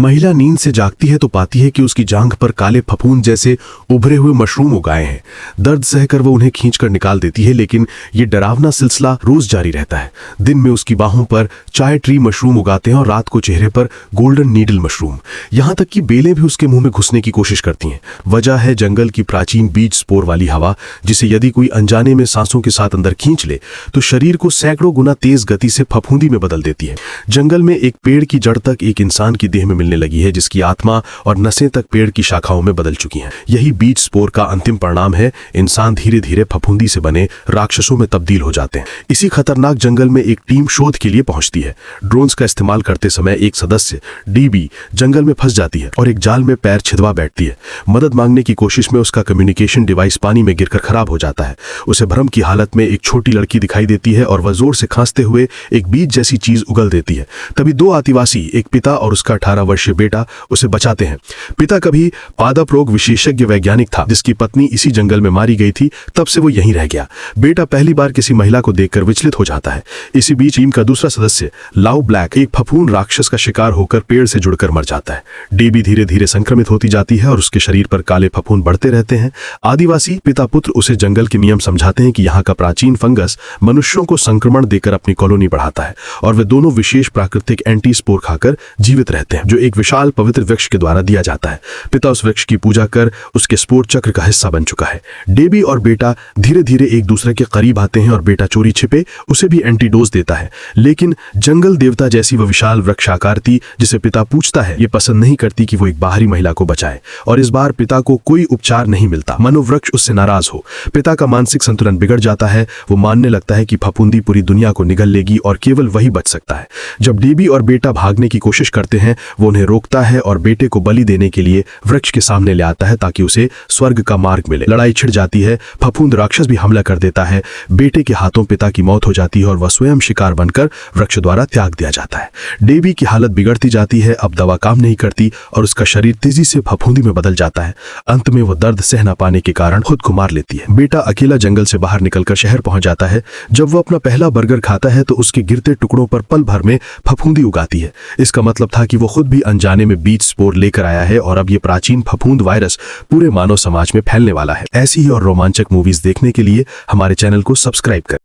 महिला नींद से जागती है तो पाती है कि उसकी जांघ पर काले फफूंद जैसे उभरे हुए मशरूम उगाए हैं। दर्द सहकर वो उन्हें खींचकर निकाल देती है, लेकिन ये डरावना सिलसिला रोज जारी रहता है। दिन में उसकी बाहों पर चाय ट्री मशरूम उगाते हैं और रात को चेहरे पर गोल्डन नीडल मशरूम। यहाँ तक कि बेलें भी उसके मुंह में घुसने की कोशिश करती हैं। वजह है जंगल की प्राचीन बीज स्पोर वाली हवा, जिसे यदि कोई अनजाने में सांसों के साथ अंदर खींच ले तो शरीर को सैकड़ों गुना तेज गति से फफूंदी में बदल देती है। जंगल में एक पेड़ की जड़ तक एक इंसान की देह में मिलने लगी है, जिसकी आत्मा और नसें तक पेड़ की शाखाओं में बदल चुकी हैं। यही बीज स्पोर का अंतिम परिणाम है। इंसान धीरे धीरे फफूंदी से बने राक्षसों में तब्दील हो जाते हैं। इसी खतरनाक जंगल में एक टीम शोध के लिए पहुंचती है। ड्रोन्स का इस्तेमाल करते समय एक सदस्य डीबी जंगल में फंस जाती है और एक जाल में पैर छिदवा बैठती है। मदद मांगने की कोशिश में उसका कम्युनिकेशन डिवाइस पानी में गिरकर खराब हो जाता है। उसे भ्रम की हालत में एक छोटी लड़की दिखाई देती है और वह जोर से खांसते हुए एक बीज जैसी चीज उगल देती है। तभी दो आदिवासी, एक पिता और उसका 18 वर्षीय बेटा, उसे बचाते हैं। पिता कभी पादप रोग विशेषज्ञ वैज्ञानिक था, जिसकी पत्नी इसी जंगल में मारी गई थी। तब से वो यहीं रह गया। बेटा पहली बार किसी महिला को देखकर विचलित हो जाता है। इसी बीच टीम का दूसरा सदस्य लाउ ब्लैक एक फफूंद राक्षस का शिकार होकर पेड़ से जुड़कर मर जाता है। डीबी धीरे धीरे संक्रमित होती जाती है और उसके शरीर पर काले फफूंद बढ़ते रहते हैं। आदिवासी पिता पुत्र उसे जंगल के नियम समझाते हैं कि यहाँ का प्राचीन फंगस मनुष्यों को संक्रमण देकर अपनी कॉलोनी बढ़ाता है और वे दोनों विशेष प्राकृतिक एंटी स्पोर खाकर जीवित रहते हैं, जो एक विशाल पवित्र वृक्ष के द्वारा दिया जाता है। पिता उस वृक्ष की पूजा कर उसके स्पोर चक्र का हिस्सा बन चुका है। डेबी और बेटा धीरे धीरे एक दूसरे के करीब आते हैं और बेटा चोरी छिपे उसे भी एंटीडोज देता है। लेकिन जंगल देवता जैसी वह विशाल वृक्षाकारती, जिसे पिता पूछता है, ये पसंद नहीं करती कि वो एक बाहरी महिला को बचाए और इस बार पिता को कोई उपचार नहीं मिलता। मनोवृक्ष उससे नाराज हो पिता का मानसिक संतुलन बिगड़ जाता है। वो मानने लगता है कि फफूंदी पूरी दुनिया को निगल लेगी और केवल वही बच सकता है। जब डीबी और बेटा भागने की कोशिश करते हैं, वो उन्हें रोकता है और बेटे को बलि देने के लिए वृक्ष के सामने ले आता है ताकि उसे स्वर्ग का मार्ग मिले। लड़ाई छिड़ जाती है। फफूंद राक्षस भी हमला कर देता है। बेटे के हाथों पिता की मौत हो जाती है और वह स्वयं शिकार बनकर वृक्ष द्वारा त्याग दिया जाता है। डेबी की हालत बिगड़ती जाती है। अब दवा काम नहीं करती और उसका शरीर तेजी से फफूंदी में बदल जाता है। अंत में वो दर्द सह न पाने के कारण खुद को मार लेती है। बेटा अकेला जंगल से बाहर निकलकर शहर पहुंच जाता है। जब वो अपना पहला बर्गर खाता है तो उसके गिरते टुकड़ों पर पल भर में फफूंदी उगाती है। इसका मतलब था कि वो खुद भी अनजाने में बीज स्पोर लेकर आया है और अब ये प्राचीन फफूंद वायरस पूरे मानव समाज में फैलने वाला है। ऐसी ही और रोमांचक मूवीज देखने के लिए हमारे चैनल को सब्सक्राइब करें।